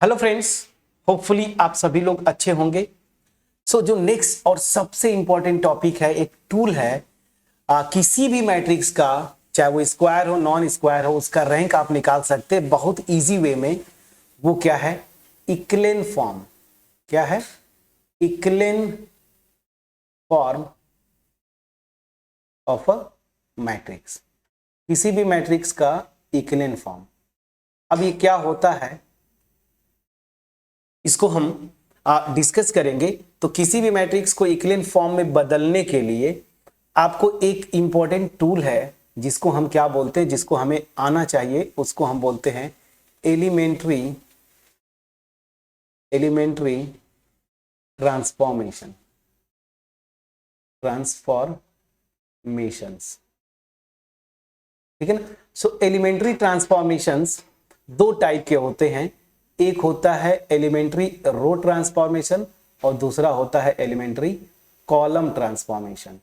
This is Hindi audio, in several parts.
हेलो फ्रेंड्स, होपफुली आप सभी लोग अच्छे होंगे। जो नेक्स्ट और सबसे इंपॉर्टेंट टॉपिक है, एक टूल है किसी भी मैट्रिक्स का, चाहे वो स्क्वायर हो नॉन स्क्वायर हो, उसका रैंक आप निकाल सकते हैं बहुत इजी वे में। वो क्या है? इक्लेन फॉर्म। क्या है? इक्लेन फॉर्म ऑफ अ मैट्रिक्स। किसी भी मैट्रिक्स का इक्लेन फॉर्म। अब ये क्या होता है इसको हम डिस्कस करेंगे। तो किसी भी मैट्रिक्स को इक्विवेलेंट फॉर्म में बदलने के लिए आपको एक इंपॉर्टेंट टूल है जिसको हम क्या बोलते हैं, जिसको हमें आना चाहिए, उसको हम बोलते हैं एलिमेंट्री ट्रांसफॉर्मेशंस। ठीक है ना। एलिमेंट्री ट्रांसफॉर्मेशंस दो टाइप के होते हैं। एक होता है एलिमेंट्री रो ट्रांसफॉर्मेशन और दूसरा होता है एलिमेंट्री कॉलम ट्रांसफॉर्मेशन।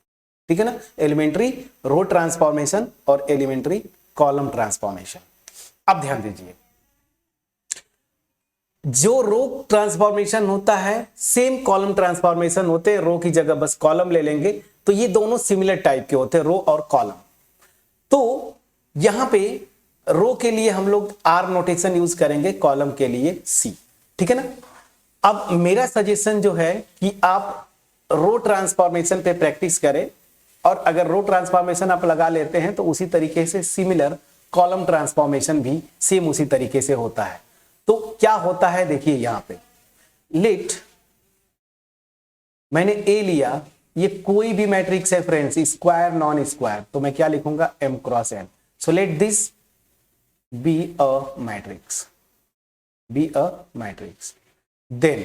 ठीक है ना। एलिमेंट्री रो ट्रांसफॉर्मेशन और एलिमेंट्री कॉलम ट्रांसफॉर्मेशन। अब ध्यान दीजिए, जो रो ट्रांसफॉर्मेशन होता है सेम कॉलम ट्रांसफॉर्मेशन होते हैं, रो की जगह बस कॉलम ले लेंगे। तो ये दोनों सिमिलर टाइप के होते हैं, रो और कॉलम। तो यहां पे रो के लिए हम लोग आर नोटेशन यूज करेंगे, कॉलम के लिए सी। ठीक है ना। अब मेरा सजेशन जो है कि आप रो ट्रांसफॉर्मेशन पे प्रैक्टिस करें, और अगर रो ट्रांसफॉर्मेशन आप लगा लेते हैं तो उसी तरीके से सिमिलर कॉलम ट्रांसफॉर्मेशन भी सेम उसी तरीके से होता है। तो क्या होता है देखिए यहां पे, लेट मैंने ए लिया, ये कोई भी मैट्रिक्स है फ्रेंड्स, स्क्वायर नॉन स्क्वायर, तो मैं क्या लिखूंगा? M cross N. So let this be a matrix, then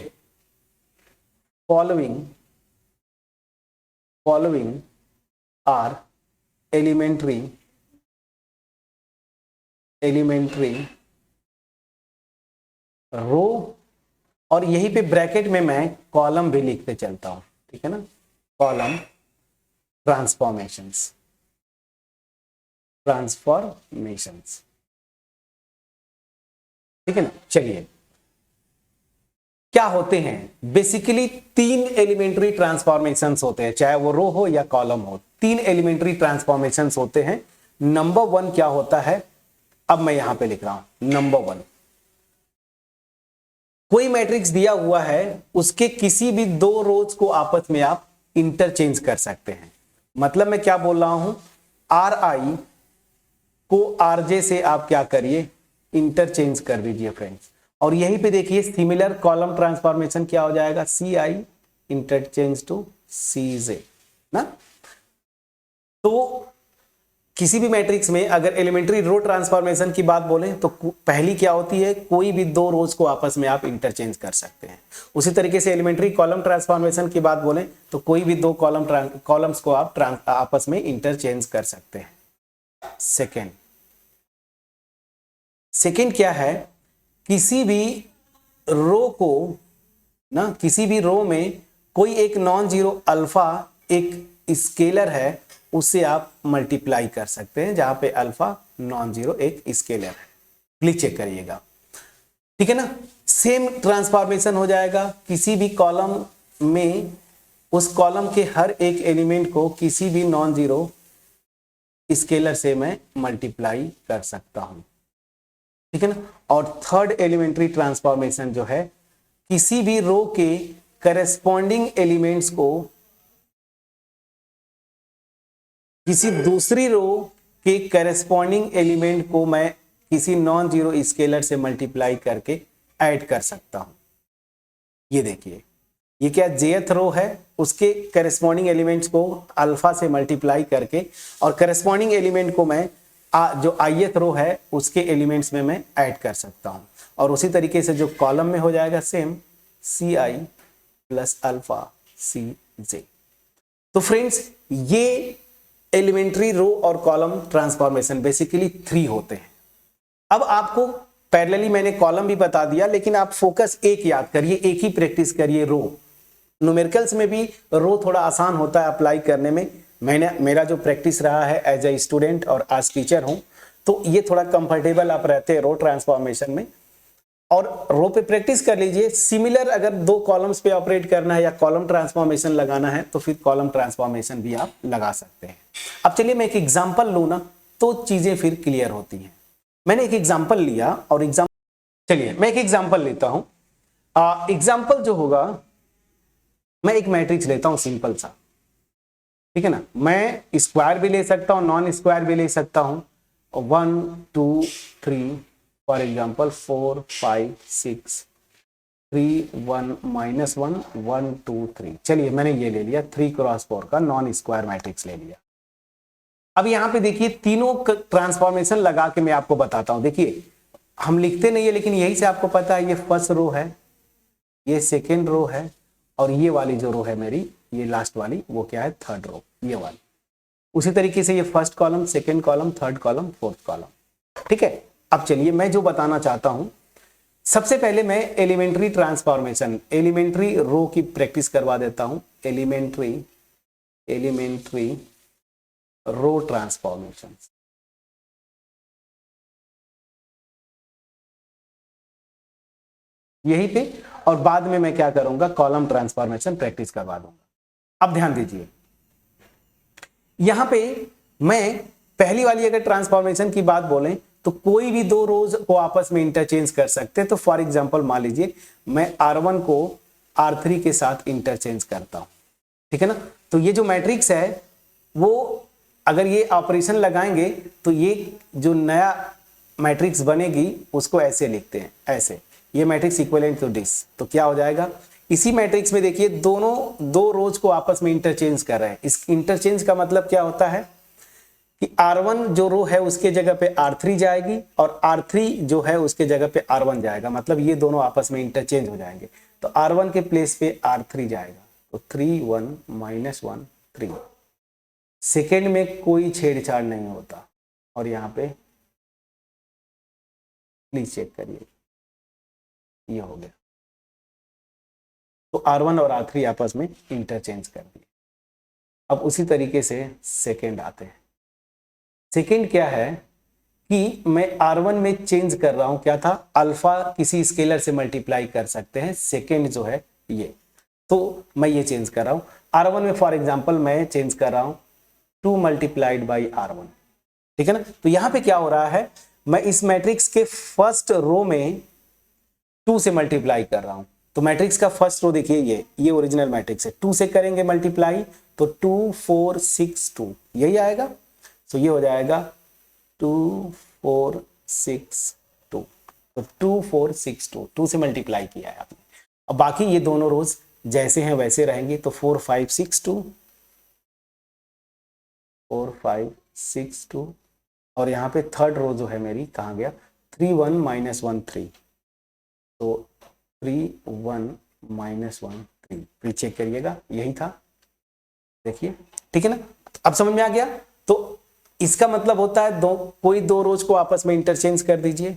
following are elementary row, और यहीं पे ब्रैकेट में मैं कॉलम भी लिखते चलता हूं। ठीक है ना। Column transformations. ठीक है ना। चलिए, क्या होते हैं बेसिकली? तीन एलिमेंट्री ट्रांसफॉर्मेशंस होते हैं, चाहे वो रो हो या कॉलम हो। तीन एलिमेंट्री ट्रांसफॉर्मेशंस होते हैं। नंबर वन क्या होता है? अब मैं यहां पे लिख रहा हूं नंबर वन। कोई मैट्रिक्स दिया हुआ है, उसके किसी भी दो रोज को आपस में आप इंटरचेंज कर सकते हैं। मतलब मैं क्या बोल रहा हूं, आर आई को आरजे से आप क्या करिए? इंटरचेंज कर दीजिए फ्रेंड्स। और यहीं पे देखिए सिमिलर कॉलम ट्रांसफॉर्मेशन क्या हो जाएगा? सी आई इंटरचेंज टू सी जे ना। तो किसी भी मैट्रिक्स में अगर एलिमेंट्री रो ट्रांसफॉर्मेशन की बात बोलें तो पहली क्या होती है? कोई भी दो रोज को आपस में आप इंटरचेंज कर सकते हैं। उसी तरीके से एलिमेंट्री कॉलम ट्रांसफॉर्मेशन की बात बोलें तो कोई भी दो कॉलम्स को आप आपस में इंटरचेंज कर सकते हैं। सेकेंड क्या है? किसी भी रो को ना, किसी भी रो में कोई एक नॉन जीरो अल्फा एक स्केलर है, उससे आप मल्टीप्लाई कर सकते हैं, जहां पे अल्फा नॉन जीरो एक स्केलर है। प्लीज चेक करिएगा। ठीक है ना। सेम ट्रांसफॉर्मेशन हो जाएगा। किसी भी कॉलम में उस कॉलम के हर एक एलिमेंट को किसी भी नॉन जीरो स्केलर से मैं मल्टीप्लाई कर सकता हूं। ठीक है ना। और थर्ड एलिमेंट्री ट्रांसफॉर्मेशन जो है, किसी भी रो के करेस्पॉन्डिंग एलिमेंट्स को किसी दूसरी रो के करेस्पॉन्डिंग एलिमेंट को मैं किसी नॉन जीरो स्केलर से मल्टीप्लाई करके ऐड कर सकता हूं। ये देखिए, ये क्या जेथ रो है, उसके करेस्पॉन्डिंग एलिमेंट्स को अल्फा से मल्टीप्लाई करके, और करेस्पॉन्डिंग एलिमेंट को मैं जो ith रो है उसके एलिमेंट्स में मैं ऐड कर सकता हूं। और उसी तरीके से जो कॉलम में हो जाएगा सेम सी आई प्लस अल्फा सी जे। तो फ्रेंड्स, ये एलिमेंट्री रो और कॉलम ट्रांसफॉर्मेशन बेसिकली 3 होते हैं। अब आपको पैरेलली मैंने कॉलम भी बता दिया, लेकिन आप फोकस एक याद करिए, एक ही प्रैक्टिस करिए, रो। न्यूमेरिकल्स में भी रो थोड़ा आसान होता है अप्लाई करने में। मेरा जो प्रैक्टिस रहा है एज ए स्टूडेंट और आज टीचर हूं, तो ये थोड़ा कंफर्टेबल आप रहते हैं रो ट्रांसफॉर्मेशन में। और रो पे प्रैक्टिस कर लीजिए। सिमिलर अगर दो कॉलम्स पे ऑपरेट करना है या कॉलम ट्रांसफॉर्मेशन लगाना है तो फिर कॉलम ट्रांसफॉर्मेशन भी आप लगा सकते हैं। अब चलिए मैं एक एग्जांपल लूं ना तो चीजें फिर क्लियर होती हैं। मैंने एक एग्जांपल लिया और चलिए मैं एक एग्जांपल लेता हूं। एग्जांपल जो होगा, मैं एक मैट्रिक्स लेता हूं सिंपल सा, ठीक है ना। मैं स्क्वायर भी ले सकता हूं, नॉन स्क्वायर भी ले सकता हूं। 1 2 3 फॉर एग्जांपल 4 5 6 3 1 -1 1 2 3। चलिए मैंने ये ले लिया 3 क्रॉस 4 का नॉन स्क्वायर मैट्रिक्स ले लिया। अब यहां पे देखिए तीनों ट्रांसफॉर्मेशन लगा के मैं आपको बताता हूं। देखिए हम लिखते नहीं है लेकिन यही से आपको पता है, ये फर्स्ट रो है, ये सेकेंड रो है, और ये वाली जो रो है मेरी, ये लास्ट वाली, वो क्या है, थर्ड रो, ये वाली। उसी तरीके से ये first column, second column, third column, fourth column, ठीक है। अब चलिए मैं जो बताना चाहता हूं, सबसे पहले मैं एलिमेंट्री ट्रांसफॉर्मेशन, एलिमेंट्री रो की प्रैक्टिस करवा देता हूं। एलिमेंट्री रो ट्रांसफॉर्मेशन, यहीं पे, और बाद में मैं क्या करूंगा, कॉलम ट्रांसफॉर्मेशन प्रैक्टिस करवा दूंगा। अब ध्यान दीजिए, यहां पे मैं पहली वाली अगर ट्रांसफॉर्मेशन की बात बोलें तो कोई भी दो रोज को आपस में इंटरचेंज कर सकते हैं। तो फॉर एग्जांपल मान लीजिए मैं R1 को R3 के साथ इंटरचेंज करता हूं, ठीक है ना। तो ये जो मैट्रिक्स है वो अगर ये ऑपरेशन लगाएंगे तो ये जो नया मैट्रिक्स बनेगी उसको ऐसे लिखते हैं, ऐसे, ये मैट्रिक्स इक्विवेलेंट टू दिस। तो क्या हो जाएगा, इसी मैट्रिक्स में देखिए दोनों दो रोज को आपस में इंटरचेंज कर रहे हैं। इस इंटरचेंज का मतलब क्या होता है कि R1 जो रो है उसके जगह पे R3 जाएगी और R3 जो है उसके जगह पे R1 जाएगा, मतलब ये दोनों आपस में इंटरचेंज हो जाएंगे। तो R1 के प्लेस पे R3 जाएगा, तो 3 1 -1 3। सेकेंड में कोई छेड़छाड़ नहीं होता, और यहां पे प्लीज चेक करिए, ये हो गया। तो R1 और R3 आपस में इंटरचेंज कर दिए। अब उसी तरीके से सेकेंड आते हैं। सेकेंड क्या है कि मैं R1 में चेंज कर रहा हूं, क्या था, अल्फा किसी स्केलर से मल्टीप्लाई कर सकते हैं, सेकेंड जो है ये, तो मैं ये चेंज कर रहा हूं। R1 में फॉर एग्जांपल मैं चेंज कर रहा हूं 2 × R1, ठीक है ना। तो यहां पे क्या हो रहा है, मैं इस मैट्रिक्स के फर्स्ट रो में 2 से मल्टीप्लाई कर रहा हूं। तो मैट्रिक्स का फर्स्ट रो देखिए, ये ओरिजिनल मैट्रिक्स है, 2 से करेंगे मल्टीप्लाई तो 2 4 6 2 यही आएगा। तो ये हो जाएगा 2 4 6 2, तो 2 4 6 2, 2 से मल्टीप्लाई किया है आपने। अब बाकी ये दोनों रोज जैसे हैं वैसे रहेंगी, तो 4 5 6 2, 4 5 6 2, और यहाँ पे थर्ड रो जो है मेरी कहाँ गया, 3 1 -1 3, तो 3 1 -1 3, फिर चेक करिएगा यही था, देखिए, ठीक है ना। अब समझ में आ गया। तो इसका मतलब होता है कोई दो रोज को आपस में इंटरचेंज कर दीजिए।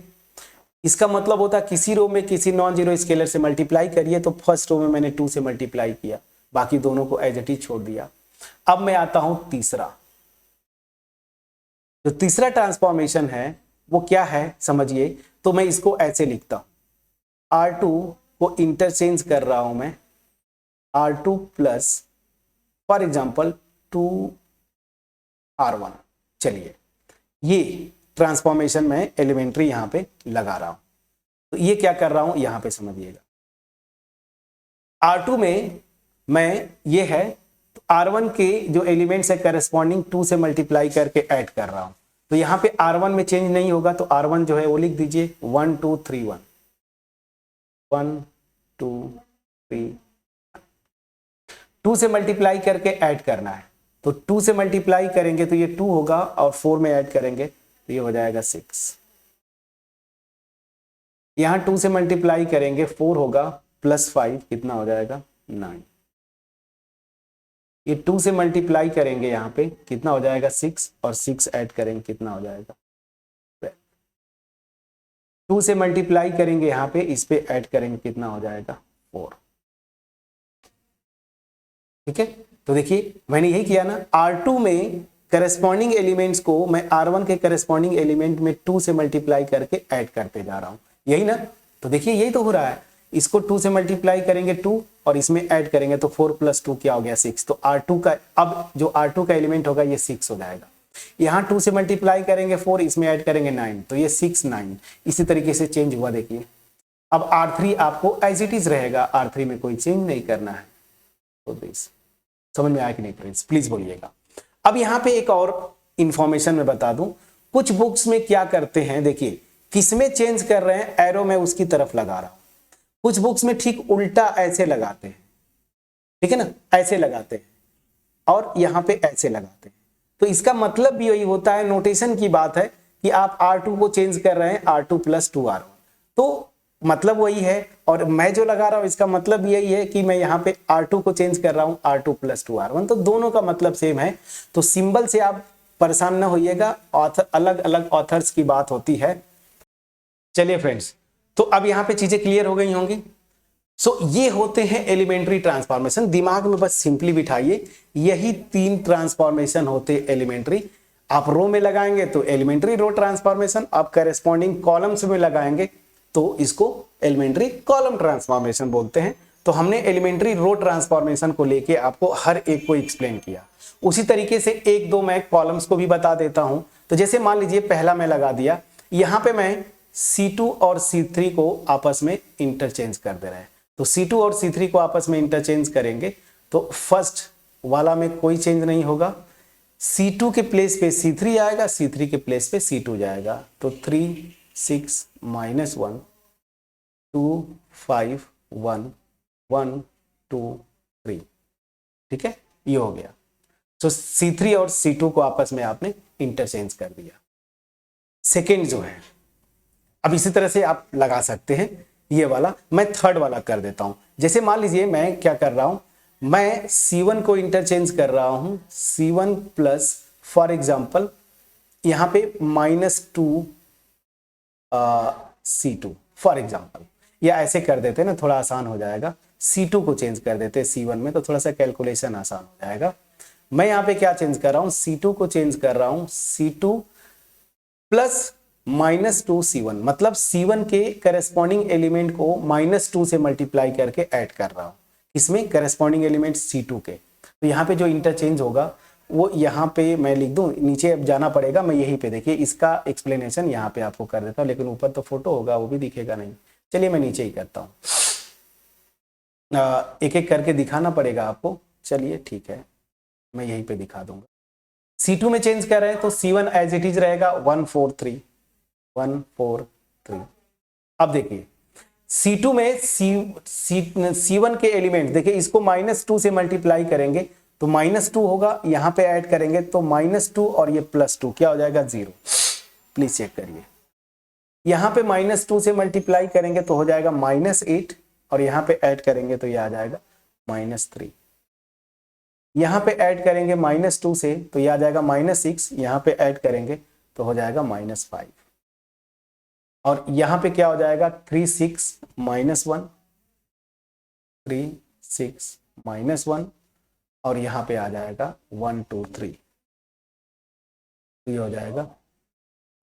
इसका मतलब होता है किसी रो में किसी नॉन जीरो स्केलर से मल्टीप्लाई करिए, तो फर्स्ट रो में मैंने 2 से मल्टीप्लाई किया, बाकी दोनों को एज इट इज छोड़ दिया। अब मैं आता हूं तीसरा, जो तीसरा ट्रांसफॉर्मेशन है वो क्या है समझिए। तो मैं इसको ऐसे लिखता हूं, R2 को इंटरचेंज कर रहा हूं मैं, R2 plus for example 2 R1। चलिए ये ट्रांसफॉर्मेशन में एलिमेंट्री यहां पे लगा रहा हूं। तो ये क्या कर रहा हूं यहां पे समझिएगा, R2 में मैं ये है, तो R1 के जो एलिमेंट्स है करस्पॉन्डिंग 2 से मल्टीप्लाई करके ऐड कर रहा हूं। तो यहां पे R1 में चेंज नहीं होगा, तो R1 जो है वो लिख दीजिए 1 2 3 1, 1 2 3, 2 से मल्टीप्लाई करके ऐड करना है। तो 2 से मल्टीप्लाई करेंगे तो ये 2 होगा, और 4 में ऐड करेंगे तो ये हो जाएगा 6। यहां 2 से मल्टीप्लाई करेंगे 4 होगा, प्लस 5 कितना हो जाएगा 9। ये 2 से मल्टीप्लाई करेंगे यहाँ पे कितना हो जाएगा 6, और 6 ऐड करेंगे कितना हो जाएगा 2 से मल्टीप्लाई करेंगे यहाँ पे, इस पे ऐड करेंगे कितना हो जाएगा 4, ठीक है। तो देखिए मैंने यही किया ना, R2 में करस्पॉन्डिंग एलिमेंट्स को मैं R1 के करस्पॉन्डिंग एलिमेंट में 2 से मल्टीप्लाई करके ऐड करते जा रहा हूं, यही ना। तो देखिए यही तो हो रहा है, इसको 2 से मल्टीप्लाई करेंगे 2 और इसमें ऐड करेंगे तो 4 + 2 क्या हो गया 6। तो R2 का, अब जो R2 का एलिमेंट होगा ये 6 हो जाएगा। यहाँ 2 से मल्टीप्लाई करेंगे 4, इसमें ऐड करेंगे 9, तो ये 6 9 इसी तरीके से चेंज हुआ। देखिए अब R3 आपको एज इट इज रहेगा, R3 में कोई चेंज नहीं करना है। तो दिस समझ में आया कि नहीं फ्रेंड्स, प्लीज बोलिएगा। अब यहाँ पे एक और इंफॉर्मेशन मैं बता दूं, कुछ बुक्स में क्या करते हैं, देखिए किसमें चेंज कर रहे हैं, एरो में उसकी तरफ लगा रहा हूं। कुछ बुक्स में ठीक उल्टा ऐसे लगाते हैं, ठीक है ना, ऐसे लगाते हैं और यहां पे ऐसे लगाते हैं। तो इसका मतलब भी यही होता है, नोटेशन की बात है कि आप R2 को चेंज कर रहे हैं R2 + 2R1, तो मतलब वही है। और मैं जो लगा रहा हूं इसका मतलब यही है कि मैं यहाँ पे R2 को चेंज कर रहा हूं R2 + 2R1, तो दोनों का मतलब सेम है। तो सिंबल से आप परेशान ना होइएगा, ऑथर अलग अलग ऑथर्स की बात होती है। चलिए फ्रेंड्स, तो अब यहाँ पे चीजें क्लियर हो गई होंगी। सो ये होते हैं एलिमेंट्री ट्रांसफॉर्मेशन, दिमाग में बस सिंपली बिठाइए, यही 3 ट्रांसफॉर्मेशन होते एलिमेंट्री। आप रो में लगाएंगे तो एलिमेंट्री रो ट्रांसफॉर्मेशन, आप करेस्पॉन्डिंग कॉलम्स में लगाएंगे तो इसको एलिमेंट्री कॉलम ट्रांसफॉर्मेशन बोलते हैं। तो हमने एलिमेंट्री रो ट्रांसफॉर्मेशन को लेके आपको हर एक को एक्सप्लेन किया। उसी तरीके से एक दो मैं कॉलम्स को भी बता देता हूं। तो जैसे मान लीजिए पहला मैं लगा दिया, यहां पे मैं C2 और C3 को आपस में इंटरचेंज कर दे रहे हैं। तो C2 और C3 को आपस में इंटरचेंज करेंगे तो फर्स्ट वाला में कोई चेंज नहीं होगा, C2 के प्लेस पे C3 आएगा, C3 के प्लेस पे C2 जाएगा। तो 3 6 -1 2 5 1 1 2 3, ठीक है, ये हो गया। तो C3 और C2 को आपस में आपने इंटरचेंज कर दिया। सेकेंड जो है, अब इसी तरह से आप लगा सकते हैं ये वाला। मैं थर्ड वाला कर देता हूं। जैसे मान लीजिए मैं क्या कर रहा हूं, मैं C1 को इंटरचेंज कर रहा हूं C1 प्लस, फॉर एग्जांपल यहां पे -2 C2 फॉर एग्जांपल, या ऐसे कर देते हैं ना, थोड़ा आसान हो जाएगा। C2 को चेंज कर देते हैं C1 में, तो थोड़ा सा कैलकुलेशन आसान हो जाएगा। मैं यहां पे क्या चेंज कर रहा हूं, C2 को चेंज कर रहा हूं C2 प्लस -2 C1, मतलब C1 के करेस्पॉन्डिंग एलिमेंट को -2 से मल्टीप्लाई करके ऐड कर रहा हूं, इसमें करेस्पॉन्डिंग एलिमेंट C2 के। तो यहाँ पे जो इंटरचेंज होगा वो यहाँ पे मैं लिख दूं, नीचे अब जाना पड़ेगा, मैं यहीं पे देखिए इसका एक्सप्लेनेशन यहाँ पे आपको कर देता हूँ, लेकिन ऊपर तो फोटो होगा वो भी दिखेगा नहीं। चलिए मैं नीचे ही करता हूँ, एक एक करके दिखाना पड़ेगा आपको। चलिए ठीक है, मैं यहीं पे दिखा दूंगा। C2 में चेंज कर रहे हैं तो C1 एज इट इज रहेगा 1 4 3 1 4 3। अब देखिए C2 में C1 के एलिमेंट देखिए, इसको -2 से मल्टीप्लाई करेंगे तो -2 होगा, यहां पे ऐड करेंगे तो -2 और ये +2 क्या हो जाएगा 0। प्लीज चेक करिए, यहां पे -2 से मल्टीप्लाई करेंगे तो हो जाएगा -8 और यहां पे ऐड करेंगे तो ये आ जाएगा -3। यहां पे ऐड करेंगे -2 से तो ये आ जाएगा -6, यहां पे ऐड करेंगे तो हो जाएगा -5 और यहां पे क्या हो जाएगा 3 6 -1 3 6 -1 और यहां पे आ जाएगा 1 2 3, ये हो जाएगा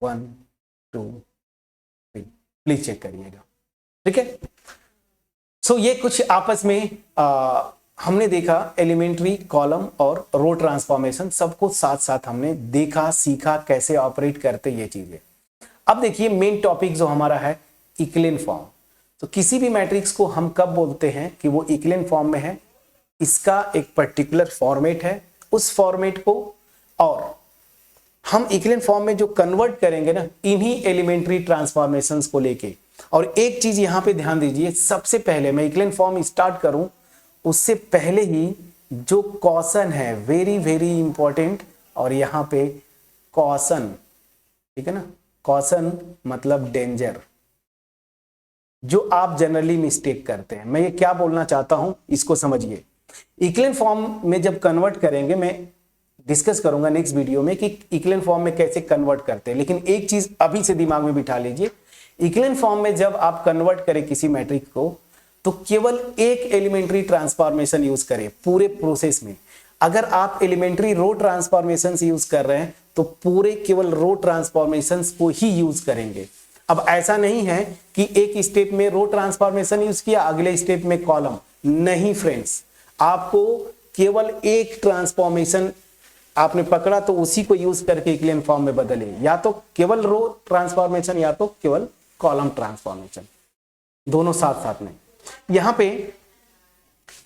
1 2 3। प्लीज चेक करिएगा, ठीक है। सो ये कुछ आपस में हमने देखा एलिमेंट्री कॉलम और रो ट्रांसफॉर्मेशन, सब कुछ साथ साथ हमने देखा सीखा कैसे ऑपरेट करते ये चीजें। अब देखिए मेन टॉपिक जो हमारा है इक्लिन फॉर्म। तो किसी भी मैट्रिक्स को हम कब बोलते हैं कि वो इक्लिन फॉर्म में है, इसका एक पर्टिकुलर फॉर्मेट है, उस फॉर्मेट को और हम इक्लिन फॉर्म में जो कन्वर्ट करेंगे ना इन्हीं एलिमेंट्री ट्रांसफॉर्मेशंस को लेके। और एक चीज यहां पे ध्यान दीजिए, सबसे पहले मैं इक्लिन फॉर्म स्टार्ट करूं उससे पहले ही जो कॉशन है वेरी वेरी इंपॉर्टेंट, और यहां पे कॉशन, ठीक है ना, कॉशन मतलब डेंजर, जो आप जनरली मिस्टेक करते हैं। मैं ये क्या बोलना चाहता हूं इसको समझिए। इक्लिन फॉर्म में जब कन्वर्ट करेंगे, मैं डिस्कस करूंगा नेक्स्ट वीडियो में कि इक्लिन फॉर्म में कैसे कन्वर्ट करते हैं, लेकिन एक चीज अभी से दिमाग में बिठा लीजिए, इक्लिन फॉर्म में जब आप कन्वर्ट करें किसी मैट्रिक्स को तो केवल एक एलिमेंट्री ट्रांसफॉर्मेशन यूज करें पूरे प्रोसेस में। अगर आप एलिमेंट्री रो ट्रांसफॉर्मेशन यूज कर रहे हैं तो पूरे केवल रो ट्रांसफॉर्मेशन को ही यूज करेंगे। अब ऐसा नहीं है कि एक स्टेप में रो ट्रांसफॉर्मेशन यूज किया, अगले स्टेप में कॉलम, नहीं फ्रेंड्स, आपको केवल एक ट्रांसफॉर्मेशन आपने पकड़ा तो उसी को यूज करके इक्विवेलेंट फॉर्म में बदले, या तो केवल रो ट्रांसफॉर्मेशन या तो केवल कॉलम ट्रांसफॉर्मेशन, दोनों साथ साथ में। यहां पे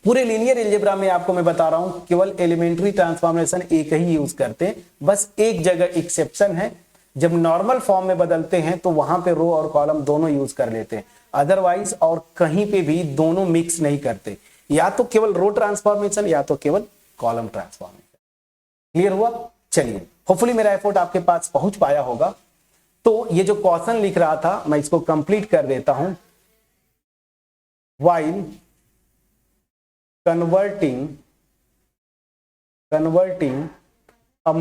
पूरे लीनियर अलजेब्रा में आपको मैं बता रहा हूं केवल एलिमेंट्री ट्रांसफॉर्मेशन एक ही यूज करते हैं, बस एक जगह एक्सेप्शन है, जब नॉर्मल फॉर्म में बदलते हैं तो वहां पे रो और कॉलम दोनों यूज कर लेते हैं, अदरवाइज और कहीं पे भी दोनों मिक्स नहीं करते, या तो केवल रो ट्रांसफॉर्मेशन या तो केवल कॉलम ट्रांसफॉर्मेशन। क्लियर हुआ? चलिए, होपफुली मेरा एफर्ट आपके पास पहुंच पाया होगा। तो ये जो क्वेश्चन लिख रहा था मैं इसको कंप्लीट कर देता हूं। while converting a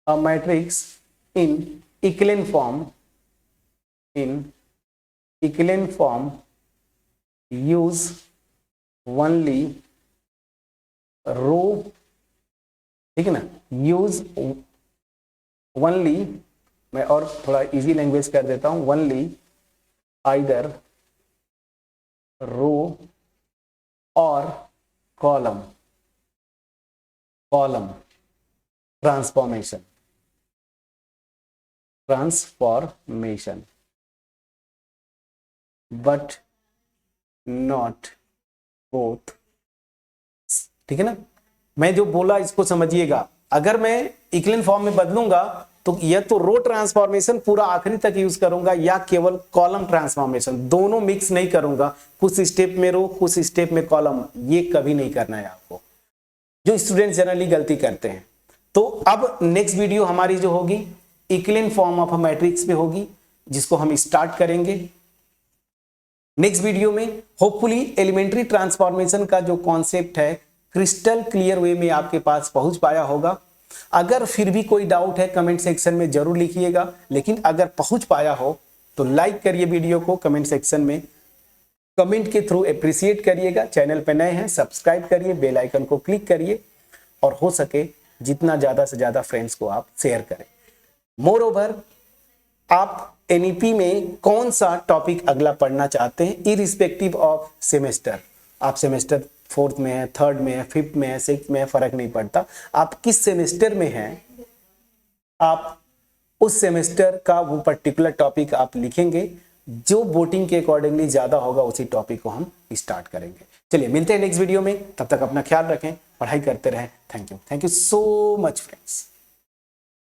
matrix in echelon form use only row, ठीक है ना, यूज ओनली, मैं और थोड़ा इजी लैंग्वेज कर देता हूं, ओनली आइदर रो और column transformation but not both. ठीक है ना, मैं जो बोला इसको समझिएगा, अगर मैं इक्विवेलेंट फॉर्म में बदलूंगा तो या तो रो ट्रांसफॉर्मेशन पूरा आखिरी तक यूज करूंगा या केवल कॉलम ट्रांसफॉर्मेशन, दोनों मिक्स नहीं करूंगा, कुछ स्टेप में रो कुछ स्टेप में कॉलम, ये कभी नहीं करना है आपको, जो स्टूडेंट जनरली गलती करते हैं। तो अब नेक्स्ट वीडियो हमारी जो होगी equivalent form of a matrix पे होगी, जिसको हम स्टार्ट करेंगे नेक्स्ट वीडियो में। होपफुली एलिमेंट्री ट्रांसफॉर्मेशन का जो कॉन्सेप्ट है क्रिस्टल क्लियर वे में आपके पास पहुंच पाया होगा। अगर फिर भी कोई डाउट है कमेंट सेक्शन में जरूर लिखिएगा, लेकिन अगर पहुंच पाया हो तो लाइक करिए वीडियो को, कमेंट सेक्शन में कमेंट के थ्रू अप्रिशिएट करिएगा। चैनल पे नए हैं सब्सक्राइब करिए, बेल आइकन को क्लिक करिए और हो सके जितना ज्यादा से ज्यादा फ्रेंड्स को आप शेयर करें। मोर ओवर, आप एनईपी में कौन सा टॉपिक अगला पढ़ना चाहते हैं इरिस्पेक्टिव ऑफ सेमेस्टर, आप सेमेस्टर 4th में है, 3rd में है, 5th में है, 6th में है, फर्क नहीं पड़ता, आप किस सेमेस्टर में हैं, आप उस सेमेस्टर का वो पर्टिकुलर टॉपिक आप लिखेंगे, जो वोटिंग के अकॉर्डिंगली ज्यादा होगा उसी टॉपिक को हम स्टार्ट करेंगे। चलिए मिलते हैं नेक्स्ट वीडियो में, तब तक अपना ख्याल रखें, पढ़ाई करते रहें। Thank you so much friends.